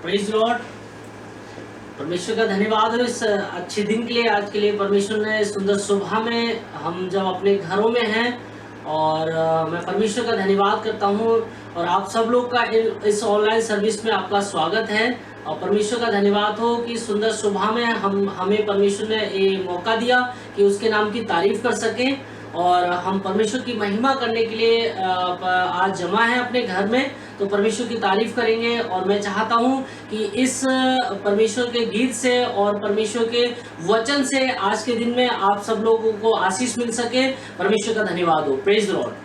Praise Lord. परमेश्वर का धन्यवाद हो इस अच्छे दिन के लिए, आज के लिए। परमेश्वर ने सुंदर सुबह में हम जब अपने घरों में हैं और मैं परमेश्वर का धन्यवाद करता हूं और आप सब लोग का इस ऑनलाइन सर्विस में आपका स्वागत है। और परमेश्वर का धन्यवाद हो कि सुंदर सुबह में हमें परमेश्वर ने ये मौका दिया कि उसके नाम की तारीफ कर सकें और हम परमेश्वर की महिमा करने के लिए आज जमा है अपने घर में, तो परमेश्वर की तारीफ करेंगे। और मैं चाहता हूं कि इस परमेश्वर के गीत से और परमेश्वर के वचन से आज के दिन में आप सब लोगों को आशीष मिल सके। परमेश्वर का धन्यवाद हो। Praise the Lord.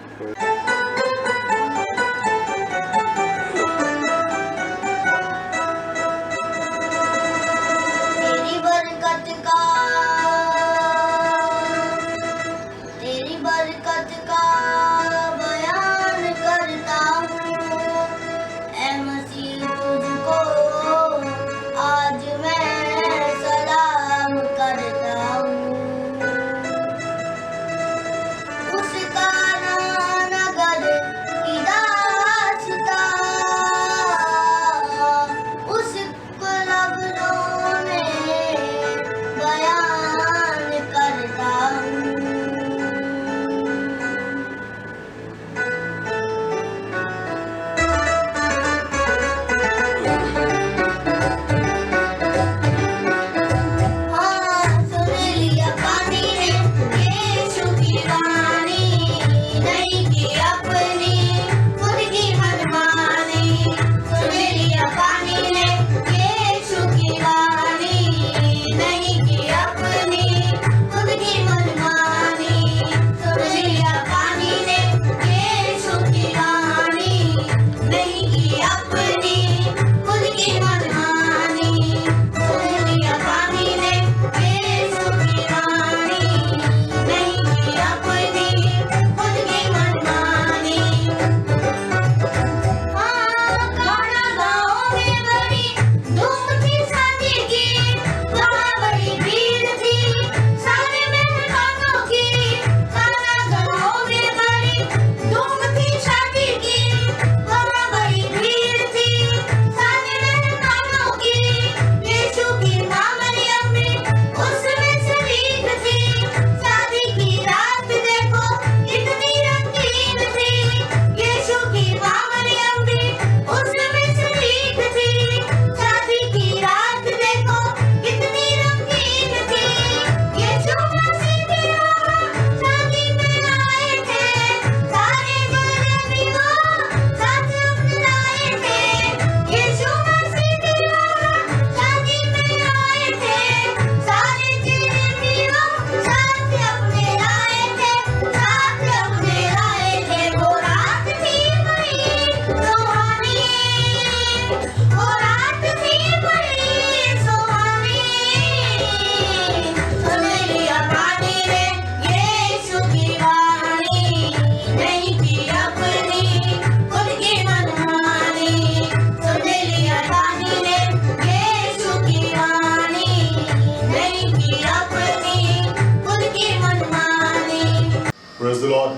Praise the Lord,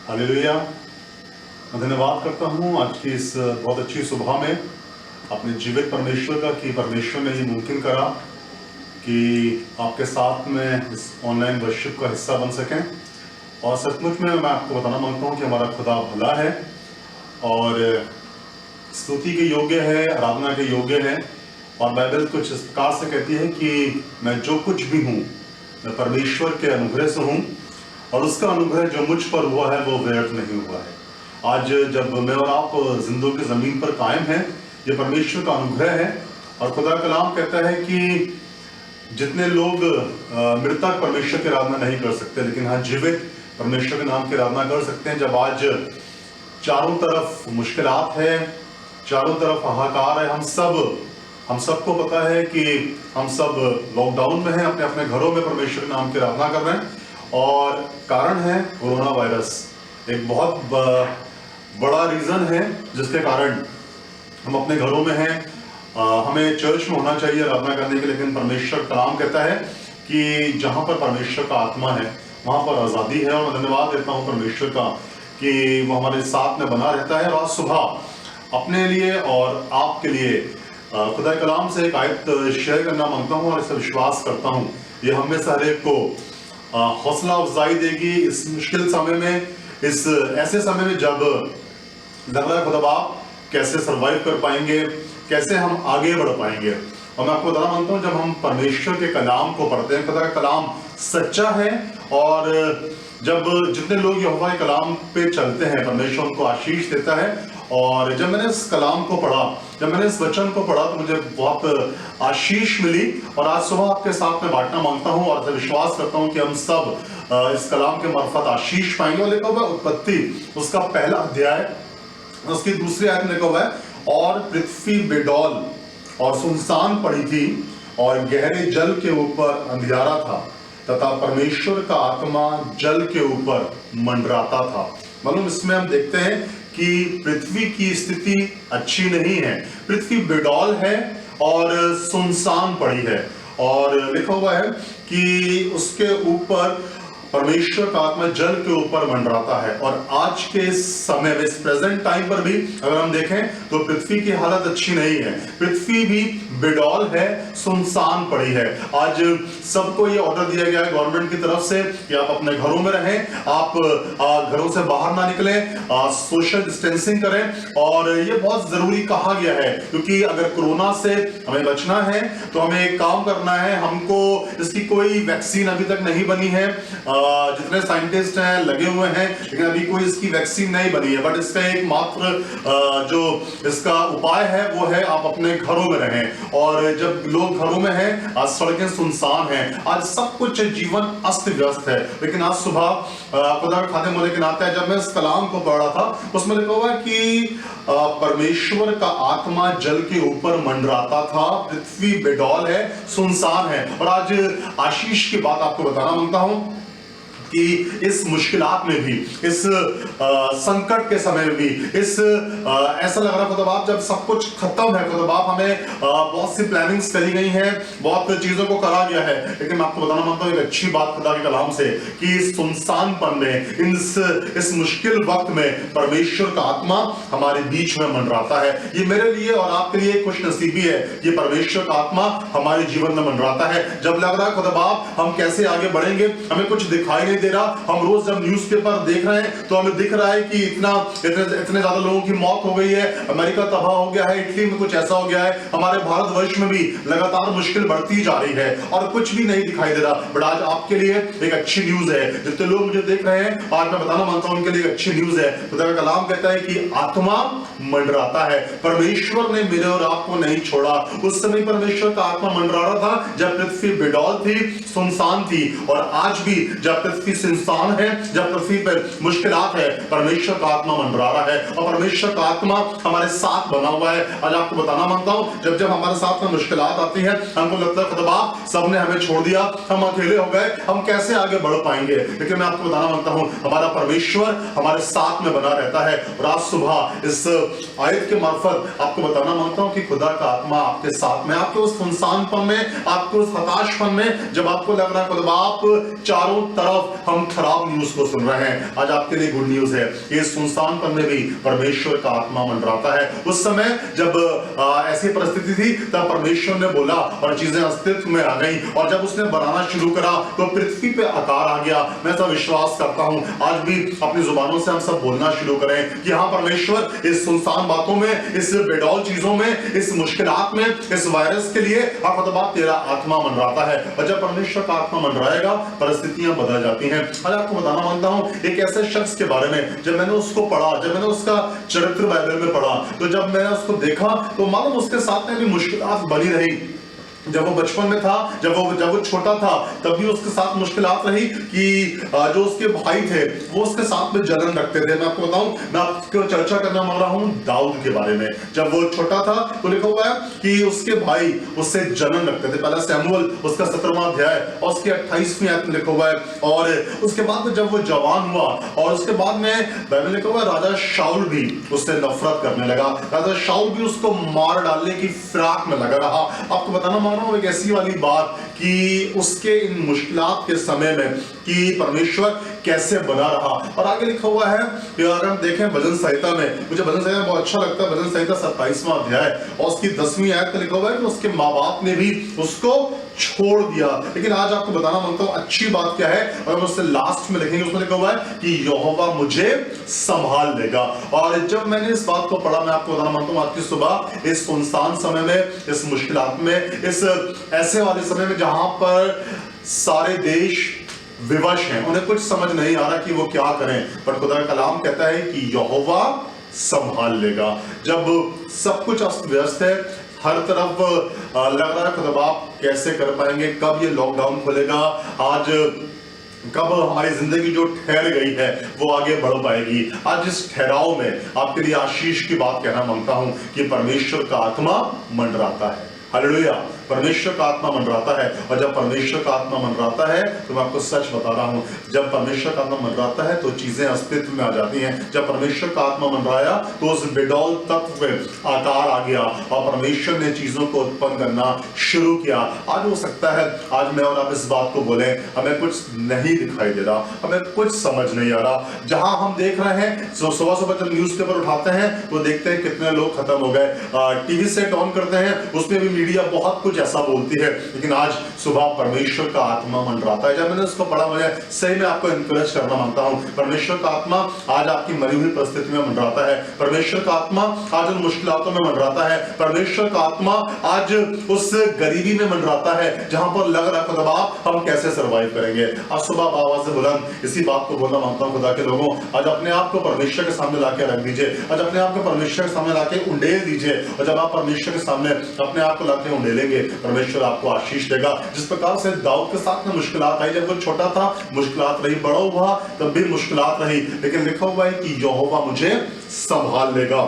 hallelujah. मैं धन्यवाद करता हूँ आज की इस बहुत अच्छी सुबह में अपने जीवित परमेश्वर का कि परमेश्वर ने ये मुमकिन करा कि आपके साथ में इस ऑनलाइन वर्शिप का हिस्सा बन सकें। और सचमुच में मैं आपको बताना मांगता हूँ कि हमारा खुदा भला है और स्तुति के योग्य है, आराधना के योग्य है। और बाइबल कुछ इस प्रकार से कहती है कि मैं जो कुछ भी हूँ मैं परमेश्वर के अनुग्रह से हूँ और उसका अनुग्रह जो मुझ पर हुआ है वो व्यर्थ नहीं हुआ है। आज जब मैं और आप जिंदगी की जमीन पर कायम हैं, ये परमेश्वर का अनुग्रह है। और खुदा कलाम कहता है कि जितने लोग मृतक परमेश्वर की आराधना नहीं कर सकते, लेकिन हाँ जीवित परमेश्वर के नाम की आराधना कर सकते हैं। जब आज चारों तरफ मुश्किलात है, चारों तरफ हाहाकार है, हम सबको पता है कि हम सब लॉकडाउन में हैं, अपने अपने घरों में परमेश्वर के नाम की आराधना कर रहे हैं। और कारण है कोरोना वायरस, एक बहुत बड़ा रीजन है जिसके कारण हम अपने घरों में हैं। हमें चर्च में होना चाहिए आराधना करने के, लेकिन परमेश्वर कलाम कहता है कि जहाँ पर परमेश्वर का आत्मा है वहाँ पर आज़ादी है। और मैं धन्यवाद देता हूँ परमेश्वर का कि वो हमारे साथ में बना रहता है। और आज सुबह अपने लिए और आपके लिए खुदा के कलाम से एक आयत शेयर करना मांगता हूँ और इसे विश्वास करता हूँ ये हम में से हर एक को हौसला अफजाई देगी इस मुश्किल समय में, इस ऐसे समय में जब लग रहा है खुदा बाप कैसे सरवाइव कर पाएंगे, कैसे हम आगे बढ़ पाएंगे। और मैं आपको बताना मानता हूँ जब हम परमेश्वर के कलाम को पढ़ते हैं, खुदा का कलाम सच्चा है और जब जितने लोग यहोवा के कलाम पे चलते हैं परमेश्वर उनको आशीष देता है। और जब मैंने इस कलाम को पढ़ा, जब मैंने इस वचन को पढ़ा तो मुझे बहुत आशीष मिली और आज सुबह आपके साथ में बांटना मांगता हूँ और विश्वास करता हूँ कि हम सब इस कलाम के मार्फत आशीष पाएंगे। और लिखा हुआ है उत्पत्ति उसका पहला अध्याय उसकी दूसरी आयत में लिखा हुआ है और पृथ्वी बेडौल और सुनसान पड़ी थी और गहरे जल के ऊपर अंधियारा था तथा परमेश्वर का आत्मा जल के ऊपर मंडराता था। मालूम इसमें हम देखते हैं कि पृथ्वी की स्थिति अच्छी नहीं है, पृथ्वी बेडौल है और सुनसान पड़ी है और लिखा हुआ है कि उसके ऊपर परमेश्वर का आत्मा जल के ऊपर मंडराता है। और आज के समय में इस प्रेजेंट टाइम पर भी अगर हम देखें तो पृथ्वी की हालत अच्छी नहीं है, पृथ्वी भी बेडौल है, सुनसान पड़ी है। आज सबको ये ऑर्डर दिया गया है गवर्नमेंट की तरफ से कि आप अपने घरों में रहें, आप घरों से बाहर ना निकलें, सोशल डिस्टेंसिंग करें। और ये बहुत जरूरी कहा गया है क्योंकि अगर कोरोना से हमें बचना है तो हमें एक काम करना है, हमको इसकी कोई वैक्सीन अभी तक नहीं बनी है, जितने साइंटिस्ट हैं लगे हुए हैं लेकिन अभी कोई इसकी वैक्सीन नहीं बनी है। बट इसका एक मात्र जो इसका उपाय है वो है आप अपने घरों में रहें। और जब लोग घरों में हैं, आज सड़कें सुनसान हैं, आज सब कुछ जीवन अस्त व्यस्त है। लेकिन आज सुबह खुदा का खादिम होने के नाते जब मैं इस कलाम को पढ़ रहा था उसमें लिखा हुआ है कि परमेश्वर का आत्मा जल के ऊपर मंडराता था, पृथ्वी बेडौल है, सुनसान है। और आज आशीष की बात आपको बताना मांगता हूं कि इस मुश्किलात में भी, इस संकट के समय में भी, इस ऐसा लग रहा खुदा बाप जब सब कुछ खत्म है, खुदा बाप हमें बहुत सी प्लानिंग्स करी गई हैं, बहुत चीजों को करा गया है, लेकिन मैं आपको बताना मानता हूं एक अच्छी बात खुदा के कलाम से कि इस सुनसानपन में, इस मुश्किल वक्त में परमेश्वर का आत्मा हमारे बीच में मंडराता है। ये मेरे लिए और आपके लिए खुश नसीबी है, ये परमेश्वर का आत्मा हमारे जीवन में मंडराता है। जब लग रहा है खुदा बाप हम कैसे आगे बढ़ेंगे, हमें कुछ दिखाई नहीं दे रहा, हम रोज जब न्यूज़पेपर देख रहे हैं तो हमें दिख रहा है कि इतने ज्यादा लोगों की मौत हो गई है, अमेरिका तबाह हो गया है, इटली में कुछ ऐसा हो गया है, हमारे भारतवर्ष में भी लगातार मुश्किल बढ़ती जा रही है और कुछ भी नहीं दिखाई दे रहा। बट आज आपके लिए एक अच्छी न्यूज है, जितने लोग मुझे देख रहे हैं आज मैं बताना मानता हूं उनके लिए अच्छी न्यूज है। खुदा का कलाम कहता है कि आत्मा मंडराता है, परमेश्वर ने मेरे और आपको नहीं छोड़ा। उस समय परमेश्वर का आत्मा मंडरा रहा था जब पृथ्वी बेडौल थी, सुनसान थी, और आज भी जब पृथ्वी सुनसान है, जब पृथ्वी पर मुश्किलात है, परमेश्वर का आत्मा मंडरा रहा है और परमेश्वर का आत्मा हमारे साथ बना हुआ है। आज आपको बताना मांगता हूं जब जब हमारे साथ में मुश्किलात आती है हमको लगता है खुदा सबने हमें छोड़ दिया, हम अकेले हो गए, हम कैसे आगे बढ़ पाएंगे। लेकिन मैं आपको बताना मांगता हूं हमारा परमेश्वर हमारे साथ में बना रहता है। और आज सुबह इस आयत के मार्फत आपको बताना मांगता हूं कि खुदा का आत्मा आपके साथ में, आपके उस सुनसानपन में, आपके उस हताशपन में, जब आपको लग रहा है खुदा चारों तरफ हम खराब न्यूज को सुन रहे हैं, आज आपके लिए गुड न्यूज है। ये सुनसानपन में भी परमेश्वर का आत्मा मंडराता है। उस समय जब ऐसी परिस्थिति थी तब परमेश्वर ने बोला और चीजें अस्तित्व में आ गई, और जब उसने बनाना शुरू करा तो पृथ्वी पे आकार आ गया। मैं ऐसा विश्वास करता हूं आज भी अपनी जुबानों से हम सब बोलना शुरू करें कि हाँ परमेश्वर इस सुनसान बातों में, इस बेडौल चीजों में, इस मुश्किलात में, इस वायरस के लिए तेरा आत्मा मंडराता है। और जब परमेश्वर का आत्मा मंडराएगा परिस्थितियां बदल जाती हैं। आज आपको बताना मानता हूं एक ऐसे शख्स के बारे में, जब मैंने उसको पढ़ा, जब मैंने उसका चरित्र बाइबल में पढ़ा, तो जब मैंने उसको देखा तो मालूम उसके साथ में भी मुश्किलात बनी रही। जब वो बचपन में था, जब वो छोटा था, तब भी उसके साथ मुश्किलात रही कि जो उसके भाई थे वो उसके साथ में जलन रखते थे। मैं आपको बताऊं, मैं आपको चर्चा करना मांग रहा हूं दाऊद के बारे में। जब वो छोटा था तो लिखा हुआ है कि उसके भाई उससे जलन रखते थे। पहला शमूएल उसका 17वां अध्याय और उसके 28वीं आयत में लिखा हुआ है। और उसके बाद में जब वो जवान हुआ और उसके बाद में बाइबल लिखा हुआ है राजा शाऊल भी उससे नफरत करने लगा, राजा शाऊल भी उसको मार डालने की फिराक में लगा रहा। आपको बताना मानो एक ऐसी वाली बात कि उसके इन मुश्किलात के समय में कि परमेश्वर कैसे बना रहा। और आगे लिखा हुआ है कि अगर हम देखें भजन संहिता में, मुझे भजन संहिता बहुत अच्छा लगता है, भजन संहिता 27वां अध्याय और उसकी 10वीं आयत में लिखा हुआ है कि उसके माँ बाप ने भी उसको छोड़ दिया। लेकिन आज आपको बताना मांगता हूं अच्छी बात क्या है, और उससे लास्ट में लिखेंगे, उसमें लिखा हुआ है कि यहोवा मुझे संभाल लेगा। और जब मैंने इस बात को पढ़ा, मैं आपको बताना मांगता हूं आज की सुबह इस सुनसान समय में, इस मुश्किलात में, इस ऐसे वाले समय में जहां पर सारे देश विवश हैं, उन्हें कुछ समझ नहीं आ रहा कि वो क्या करें, पर खुदा का कलाम कहता है कि यहोवा संभाल लेगा। जब सब कुछ अस्त व्यस्त है, हर तरफ लग रहा है खुदा बाप कैसे कर पाएंगे, कब ये लॉकडाउन खुलेगा, आज कब हमारी जिंदगी जो ठहर गई है वो आगे बढ़ पाएगी। आज इस ठहराव में आपके लिए आशीष की बात कहना मांगता हूं कि परमेश्वर का आत्मा मंडराता है। हालेलुया, परमेश्वर का आत्मा मंडराता है। और जब परमेश्वर का आत्मा मंडराता है तो मैं आपको सच बता रहा हूं, जब परमेश्वर का आत्मा मंडराता है तो चीजें अस्तित्व में आ जाती हैं। जब परमेश्वर का आत्मा मंडराया तो उस बेडौल तत्व में आकार आ गया और परमेश्वर ने चीजों को उत्पन्न करना शुरू किया। आज हो सकता है आज मैं और आप इस बात को बोले, हमें कुछ नहीं दिखाई दे रहा, हमें कुछ समझ नहीं आ रहा। जहां हम देख रहे हैं सुबह सुबह जब न्यूज़पेपर उठाते हैं तो देखते हैं कितने लोग खत्म हो गए, टीवी सेट ऑन करते हैं उसमें भी मीडिया बहुत कुछ ऐसा बोलती है। लेकिन आज सुबह परमेश्वर का आत्मा मंडराता है। जब मैंने उसको पढ़ा, मुझे सही में आपको इंकरेज करना मांगता हूं, परमेश्वर का आत्मा आज आपकी मरी हुई परिस्थिति में मंडराता है। परमेश्वर का आत्मा आज उन मुश्किलातों में मंडराता है। परमेश्वर का आत्मा आज उस गरीबी में मंडराता है जहां पर लग रहा खुदा बाप हम कैसे सर्वाइव करेंगे। आज सुबह आवाज से बुलंद इसी बात को बोलना मांगता हूं, खुदा के लोगों, आज अपने आप को परमेश्वर के सामने लाके रख दीजिए। आज अपने आप को परमेश्वर के सामने लाके उंडेल दीजिए। और जब आप परमेश्वर के सामने अपने आप को लाके उंडेलेंगे, परमेश्वर आपको आशीष देगा। जिस प्रकार से दाऊद के साथ में मुश्किलात आई, जब वो छोटा था मुश्किलात रही, बड़ा हुआ तब भी मुश्किलात रही, लेकिन लिखा हुआ है कि यहोवा मुझे संभाल लेगा।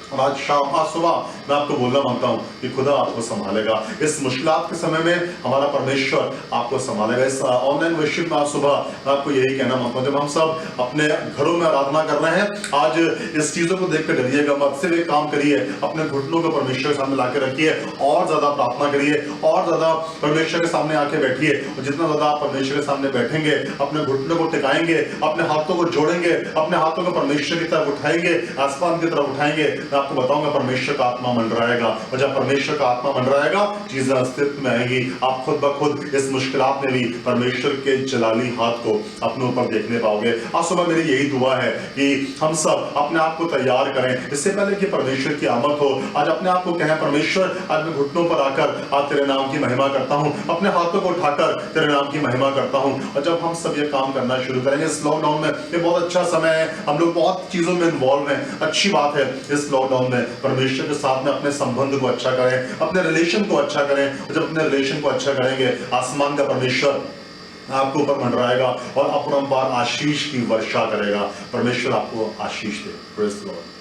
और आज शाम, आज सुबह मैं आपको बोलना मांगता हूं कि खुदा आपको संभालेगा। इस मुश्किलात के समय में हमारा परमेश्वर आपको संभालेगा। इस ऑनलाइन वर्शिप में आज सुबह मैं आपको यही कहना मांगता हूं, जब हम सब अपने घरों में आराधना कर रहे हैं, आज इस चीजों को देखकर डरिएगा मत। सिर्फ एक काम करिए, अपने घुटनों को परमेश्वर के सामने लाके रखिए और ज्यादा प्रार्थना करिए और ज्यादा परमेश्वर के सामने आके बैठिए। और जितना ज्यादा आप परमेश्वर के सामने बैठेंगे, अपने घुटनों को टिकाएंगे, अपने हाथों को जोड़ेंगे, अपने हाथों को परमेश्वर की तरफ उठाएंगे, आसमान की तरफ उठाएंगे, आपको बताऊंगा परमेश्वर का आत्मा मंडराएगा। और जब परमेश्वर का आत्मा मंडराएगा चीजें अस्तित्व में आएगी। आप खुद ब खुद इस मुश्किलात में भी परमेश्वर के जलाली हाथ को अपने ऊपर देखने पाओगे। आज सुबह मेरी यही दुआ है कि हम सब अपने आप को तैयार करें इससे पहले कि परमेश्वर की आमद हो। आज अपने आप को कहें, परमेश्वर आज मैं घुटनों पर आकर आज तेरे नाम की महिमा करता हूं, अपने हाथों को उठाकर तेरे नाम की महिमा करता हूं। और जब हम सब ये काम करना शुरू करेंगे इस लॉकडाउन में, ये बहुत अच्छा समय है, हम लोग बहुत चीजों में इन्वॉल्व हैं, अच्छी बात है। इस लॉकडाउन में परमेश्वर के साथ में अपने संबंध को अच्छा करें, अपने रिलेशन को अच्छा करें। और जब अपने रिलेशन को अच्छा करेंगे, आसमान का परमेश्वर आपके ऊपर मंडराएगा और अपरंपार आशीष की वर्षा करेगा। परमेश्वर आपको आशीष दे। Praise the Lord.